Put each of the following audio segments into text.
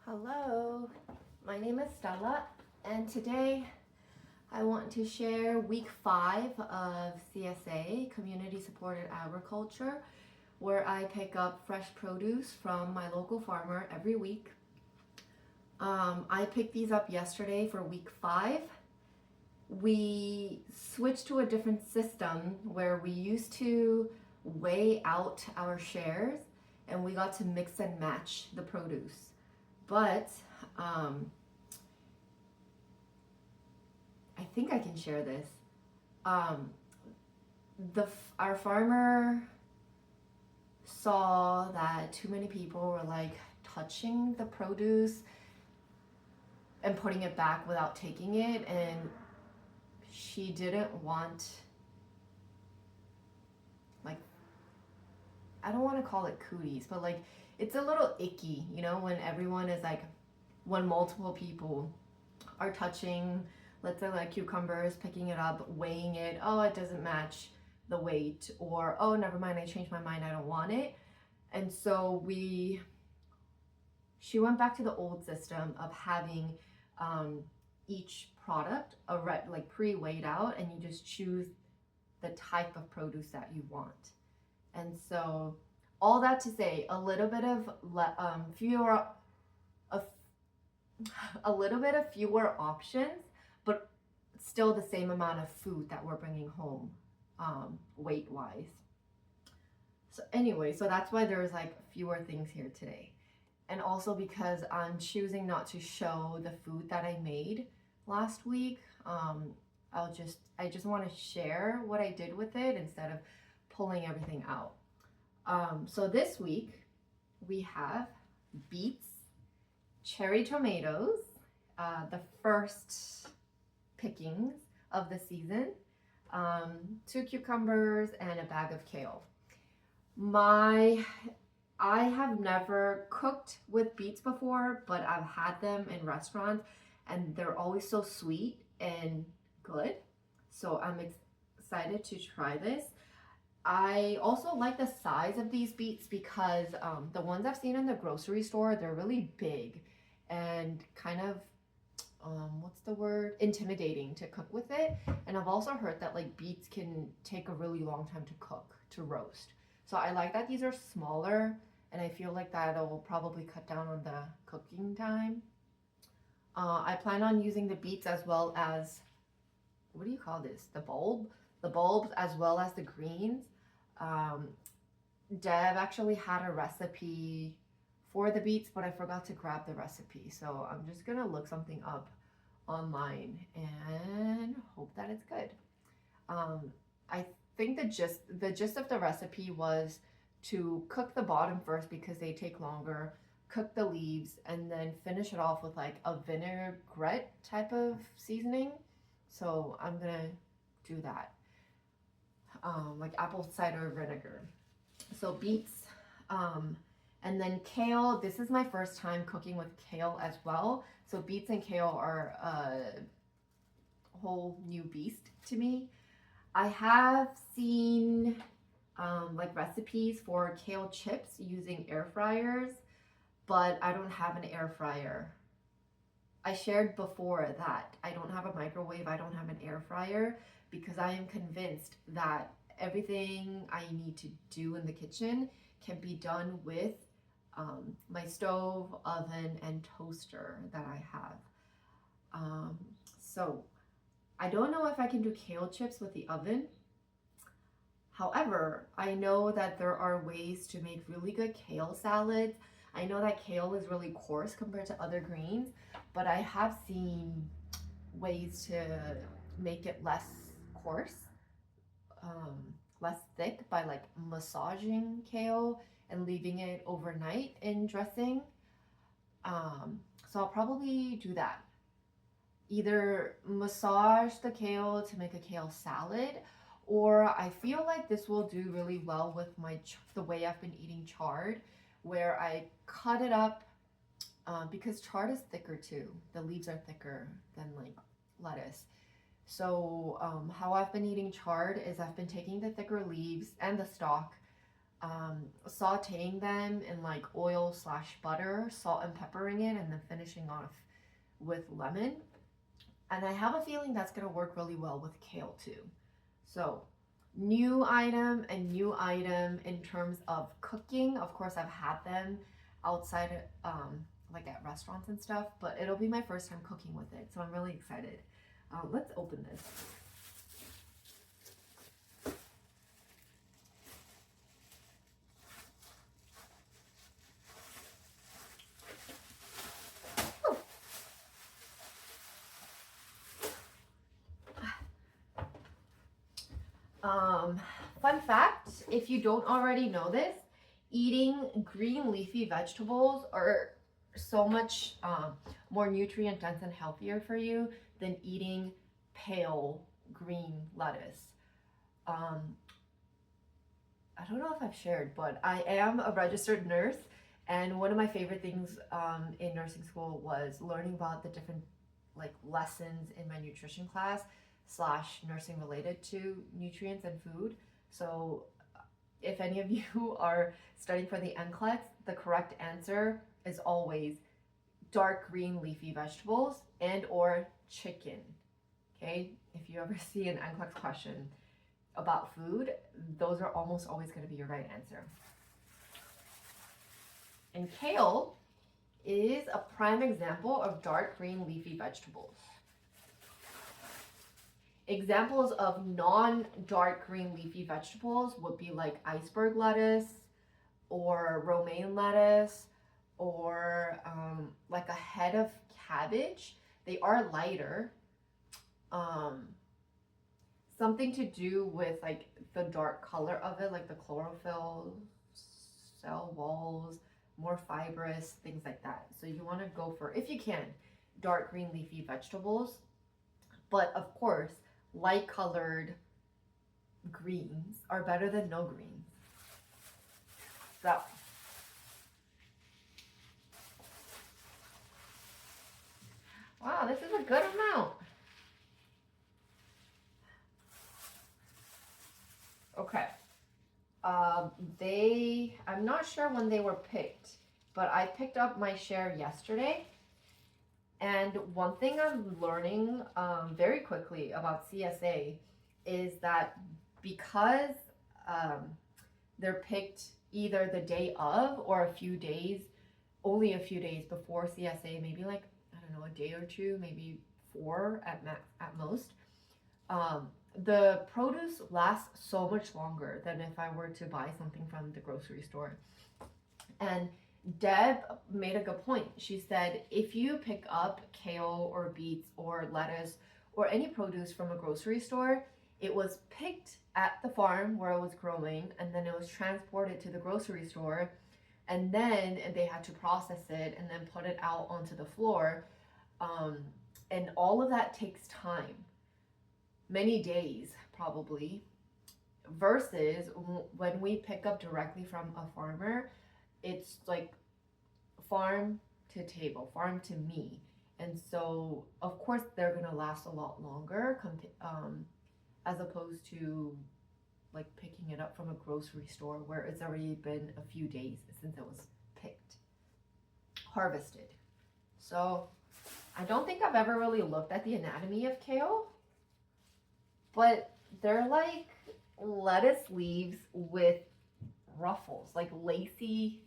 Hello, my name is Stella, and today I want to share week 5 of CSA, Community Supported Agriculture, where I pick up fresh produce from my local farmer every week. I picked these up yesterday for week 5. We switched to a different system where we used to weigh out our shares and we got to mix and match the produce. But I think I can share this. Um, our farmer saw that too many people were like touching the produce and putting it back without taking it, and she didn't want, like, I don't want to call it cooties, but like it's a little icky, when everyone is like, when multiple people are touching, let's say like cucumbers, picking it up, weighing it, oh, it doesn't match the weight, or oh, never mind, I changed my mind, I don't want it. And so she went back to the old system of having each product like pre-weighed out, and you just choose the type of produce that you want. And so all that to say, a little bit of fewer options, but still the same amount of food that we're bringing home, weight wise. So anyway, so that's why there's like fewer things here today. And also because I'm choosing not to show the food that I made last week. I just want to share what I did with it instead of pulling everything out. So this week we have beets, cherry tomatoes, the first pickings of the season, 2 cucumbers, and a bag of kale. I have never cooked with beets before, but I've had them in restaurants and they're always so sweet and good. So I'm excited to try this. I also like the size of these beets because the ones I've seen in the grocery store, they're really big and kind of, intimidating to cook with it. And I've also heard that like beets can take a really long time to cook, to roast. So I like that these are smaller, and I feel like that'll probably cut down on the cooking time. I plan on using the beets as well as, what do you call this? The bulbs as well as the greens. Dev actually had a recipe for the beets, but I forgot to grab the recipe. So I'm just gonna look something up online and hope that it's good. I think the gist of the recipe was to cook the bottom first because they take longer, cook the leaves, and then finish it off with like a vinaigrette type of seasoning. So I'm gonna do that. Like apple cider vinegar. So beets, and then kale. This is my first time cooking with kale as well. So beets and kale are a whole new beast to me. I have seen like recipes for kale chips using air fryers, but I don't have an air fryer. I shared before that I don't have a microwave, I don't have an air fryer, because I am convinced that everything I need to do in the kitchen can be done with my stove, oven, and toaster that I have. So I don't know if I can do kale chips with the oven. However, I know that there are ways to make really good kale salads. I know that kale is really coarse compared to other greens, but I have seen ways to make it less coarse, less thick, by like massaging kale and leaving it overnight in dressing. So I'll probably do that. Either massage the kale to make a kale salad, or I feel like this will do really well with the way I've been eating chard, where I cut it up, because chard is thicker too. The leaves are thicker than like lettuce. So how I've been eating chard is I've been taking the thicker leaves and the stalk, sauteing them in like oil slash butter, salt and peppering it, and then finishing off with lemon. And I have a feeling that's going to work really well with kale too. So new item and new item in terms of cooking. Of course, I've had them outside, like at restaurants and stuff, but it'll be my first time cooking with it. So I'm really excited. Let's open this. Fun fact, if you don't already know this, eating green leafy vegetables are so much more nutrient dense and healthier for you than eating pale green lettuce. I don't know if I've shared, but I am a registered nurse, and one of my favorite things in nursing school was learning about the different like lessons in my nutrition class slash nursing related to nutrients and food. So if any of you are studying for the NCLEX, the correct answer is always dark green leafy vegetables and or chicken. Okay, if you ever see an NCLEX question about food, those are almost always going to be your right answer. And kale is a prime example of dark green leafy vegetables. Examples of non-dark green leafy vegetables would be like iceberg lettuce or romaine lettuce or like a head of cabbage. They are lighter. Something to do with like the dark color of it, like the chlorophyll cell walls, more fibrous, things like that. So you want to go for, if you can, dark green leafy vegetables. But of course, light colored greens are better than no greens. So wow, this is a good amount. Okay. I'm not sure when they were picked, but I picked up my share yesterday. And one thing I'm learning very quickly about CSA is that because they're picked either the day of or a few days, only a few days before CSA, maybe like, I don't know, a day or two, maybe 4 at most, the produce lasts so much longer than if I were to buy something from the grocery store. And Deb made a good point. She said, if you pick up kale or beets or lettuce or any produce from a grocery store, it was picked at the farm where it was growing, and then it was transported to the grocery store, and then they had to process it and then put it out onto the floor. And all of that takes time, many days probably, versus when we pick up directly from a farmer, it's like farm to table, farm to me. And so, of course, they're going to last a lot longer as opposed to like picking it up from a grocery store where it's already been a few days since it was picked, harvested. So I don't think I've ever really looked at the anatomy of kale, but they're like lettuce leaves with ruffles, like lacy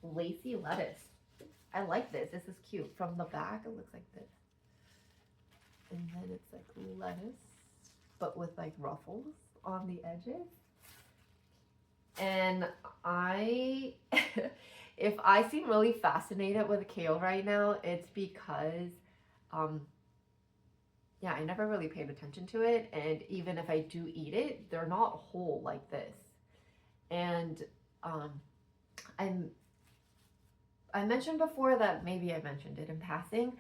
lettuce. I like this. This is cute. From the back, it looks like this. And then it's like lettuce, but with like ruffles on the edges. And if I seem really fascinated with kale right now, it's because, yeah, I never really paid attention to it. And even if I do eat it, they're not whole like this. And I mentioned before that, maybe I mentioned it in passing,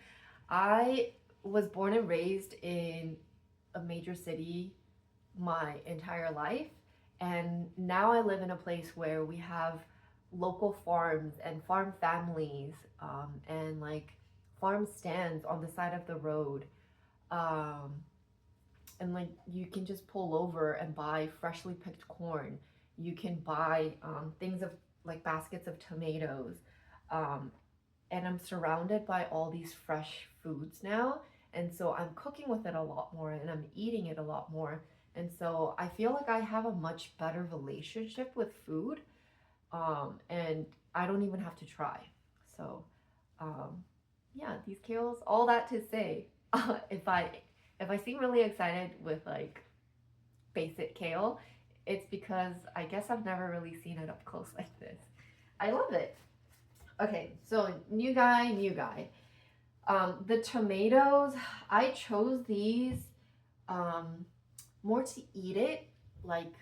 I was born and raised in a major city my entire life, and now I live in a place where we have local farms and farm families, and like farm stands on the side of the road, and like you can just pull over and buy freshly picked corn. You can buy things of like baskets of tomatoes. Um, and I'm surrounded by all these fresh foods now. And so I'm cooking with it a lot more and I'm eating it a lot more. And so I feel like I have a much better relationship with food. And I don't even have to try. So, um, yeah, these kales, all that to say, if I if I seem really excited with like basic kale, it's because I guess I've never really seen it up close like this. I love it. Okay, so new guy, new guy. The tomatoes, I chose these um, more to eat it, like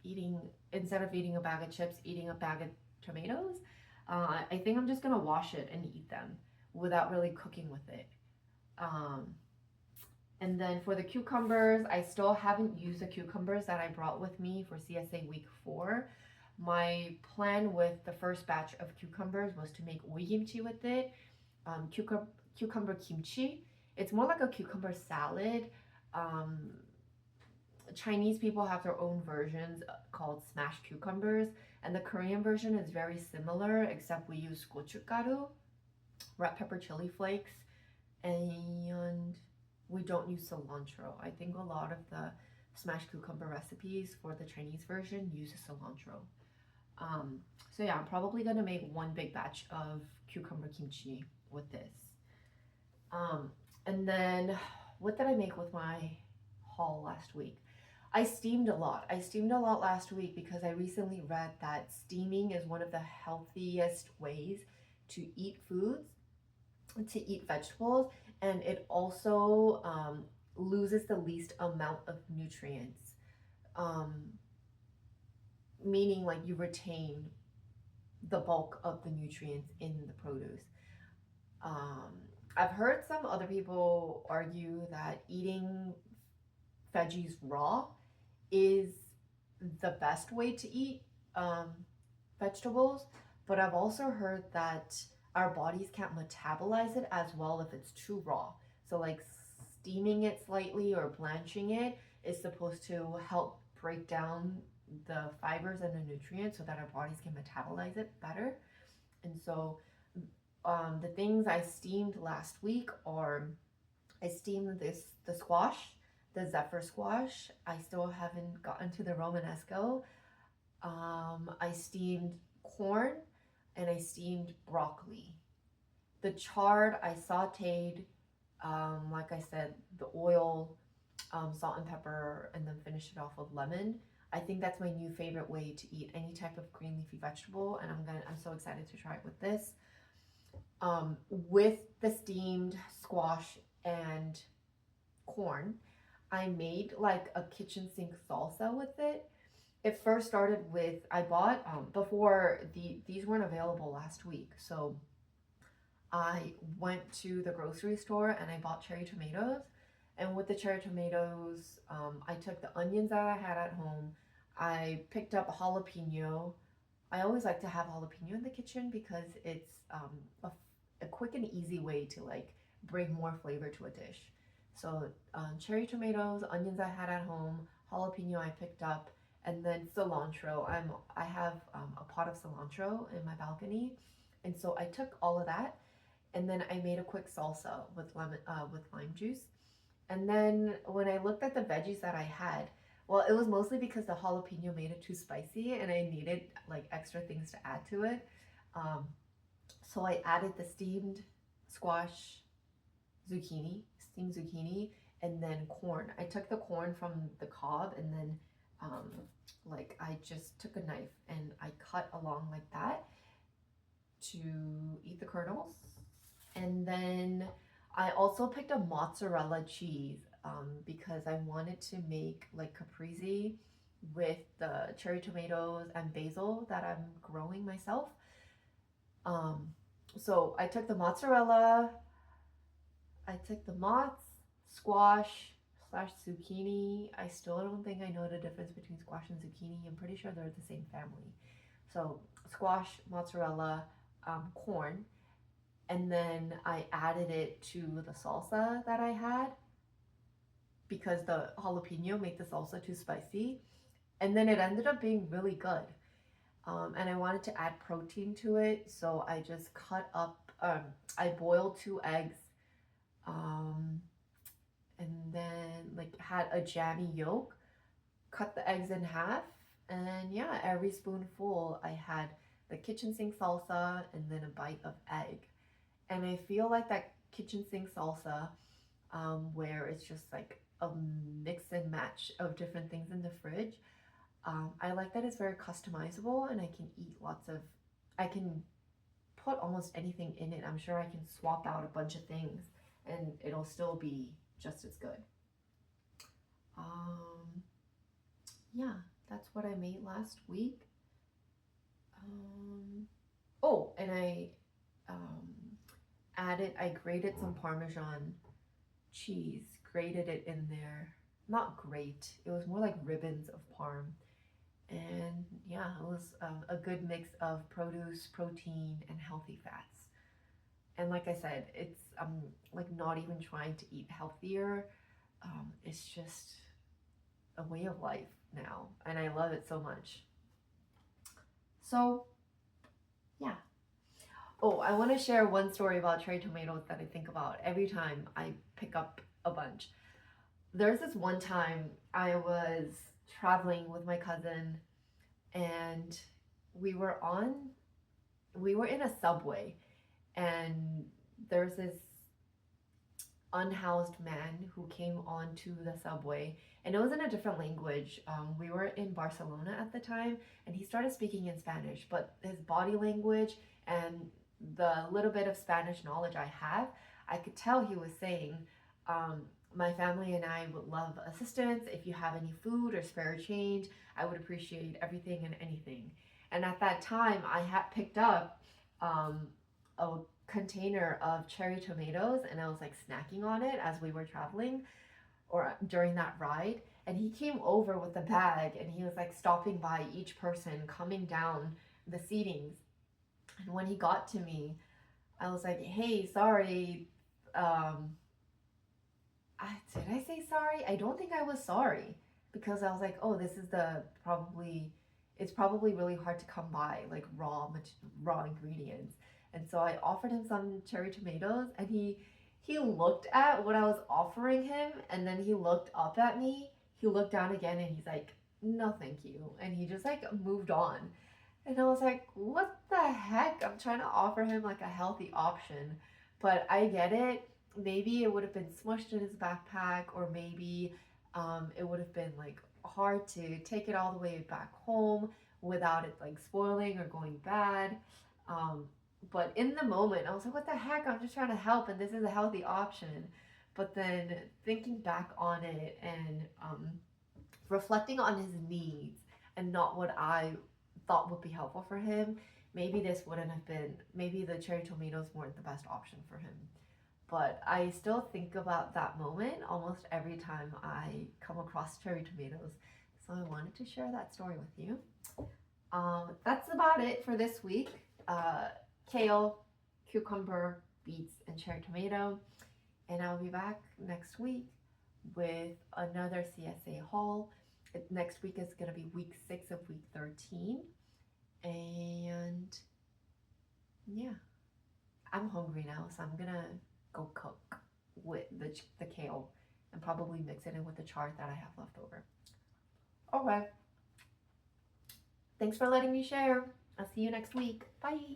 eating, instead of eating a bag of chips, eating a bag of tomatoes. I think I'm just gonna wash it and eat them without really cooking with it. Um, and then for the cucumbers, I still haven't used the cucumbers that I brought with me for CSA week 4. My plan with the first batch of cucumbers was to make kimchi with it, cucumber kimchi. It's more like a cucumber salad. Um, Chinese people have their own versions called smashed cucumbers, and the Korean version is very similar, except we use gochugaru, red pepper chili flakes, and we don't use cilantro. I think a lot of the smashed cucumber recipes for the Chinese version use cilantro. Um, so yeah, I'm probably gonna make one big batch of cucumber kimchi with this. Um, and then what did I make with my haul last week? I steamed a lot. I steamed a lot last week because I recently read that steaming is one of the healthiest ways to eat foods, to eat vegetables, and it also loses the least amount of nutrients, um, meaning like you retain the bulk of the nutrients in the produce. Um, I've heard some other people argue that eating veggies raw is the best way to eat um, vegetables, but I've also heard that our bodies can't metabolize it as well if it's too raw. So, like steaming it slightly or blanching it is supposed to help break down the fibers and the nutrients so that our bodies can metabolize it better. And so, the things I steamed last week are I steamed the squash, the zephyr squash. I still haven't gotten to the Romanesco. I steamed corn and I steamed broccoli. The chard I sauteed, like I said, the oil, salt and pepper, and then finished it off with lemon. I think that's my new favorite way to eat any type of green leafy vegetable, and I'm so excited to try it with this. With the steamed squash and corn, I made like a kitchen sink salsa with it. It first started with I bought before these weren't available last week, so I went to the grocery store and I bought cherry tomatoes. And with the cherry tomatoes, I took the onions that I had at home. I picked up a jalapeno. I always like to have jalapeno in the kitchen because it's a quick and easy way to like bring more flavor to a dish. So cherry tomatoes, onions I had at home, jalapeno I picked up, and then cilantro. I have a pot of cilantro in my balcony, and so I took all of that, and then I made a quick salsa with lime juice. And then when I looked at the veggies that I had, well, it was mostly because the jalapeno made it too spicy, and I needed like extra things to add to it. Um, so I added the steamed zucchini, and then corn. I took the corn from the cob and then like I just took a knife and I cut along like that to eat the kernels. And then I also picked a mozzarella cheese because I wanted to make like caprese with the cherry tomatoes and basil that I'm growing myself. Um, so I took the mozzarella, I took the mozz, squash slash zucchini. I still don't think I know the difference between squash and zucchini. I'm pretty sure they're the same family. So squash, mozzarella, corn, and then I added it to the salsa that I had because the jalapeno made the salsa too spicy. And then it ended up being really good. And I wanted to add protein to it, so I just cut up, I boiled 2 eggs, um, and then like had a jammy yolk, cut the eggs in half, and yeah, every spoonful I had the kitchen sink salsa and then a bite of egg. And I feel like that kitchen sink salsa, where it's just like a mix and match of different things in the fridge. I like that it's very customizable and I can eat lots of, I can put almost anything in it. I'm sure I can swap out a bunch of things and it'll still be just as good. Um, yeah, that's what I made last week. Um, oh, and um, I grated some Parmesan cheese, grated it in there. Not grate, it was more like ribbons of Parm. And yeah, it was a good mix of produce, protein, and healthy fats. And like I said, it's like not even trying to eat healthier. It's just a way of life now, and I love it so much. So yeah. Oh, I want to share one story about cherry tomatoes that I think about every time I pick up a bunch. There's this one time I was traveling with my cousin and we were on we were in a subway, and there's this unhoused man who came onto the subway, and it was in a different language. We were in Barcelona at the time, and he started speaking in Spanish, but his body language and the little bit of Spanish knowledge I have, I could tell he was saying, um, my family and I would love assistance. If you have any food or spare change, I would appreciate everything and anything. And at that time, I had picked up a container of cherry tomatoes and I was like snacking on it as we were traveling or during that ride. And he came over with a bag and he was like stopping by each person, coming down the seatings. And when he got to me, I was like, hey, sorry. Did I say sorry? I don't think I was sorry because I was like, oh, this is it's probably really hard to come by like raw ingredients. And so I offered him some cherry tomatoes and he looked at what I was offering him and then he looked up at me. He looked down again and he's like, no, thank you. And he just like moved on. And I was like, what the heck? I'm trying to offer him like a healthy option. But I get it. Maybe it would have been smushed in his backpack, or maybe it would have been like hard to take it all the way back home without it like spoiling or going bad. Um, but in the moment, I was like, what the heck? I'm just trying to help, and this is a healthy option. But then thinking back on it and reflecting on his needs and not what I thought would be helpful for him, maybe this wouldn't have been, maybe the cherry tomatoes weren't the best option for him. But I still think about that moment almost every time I come across cherry tomatoes. So I wanted to share that story with you. That's about it for this week. Kale, cucumber, beets, and cherry tomato. And I'll be back next week with another CSA haul. Next week is going to be week 6 of week 13. And yeah, I'm hungry now, so I'm going to go cook with the kale and probably mix it in with the chard that I have left over. Okay. Thanks for letting me share. I'll see you next week. Bye.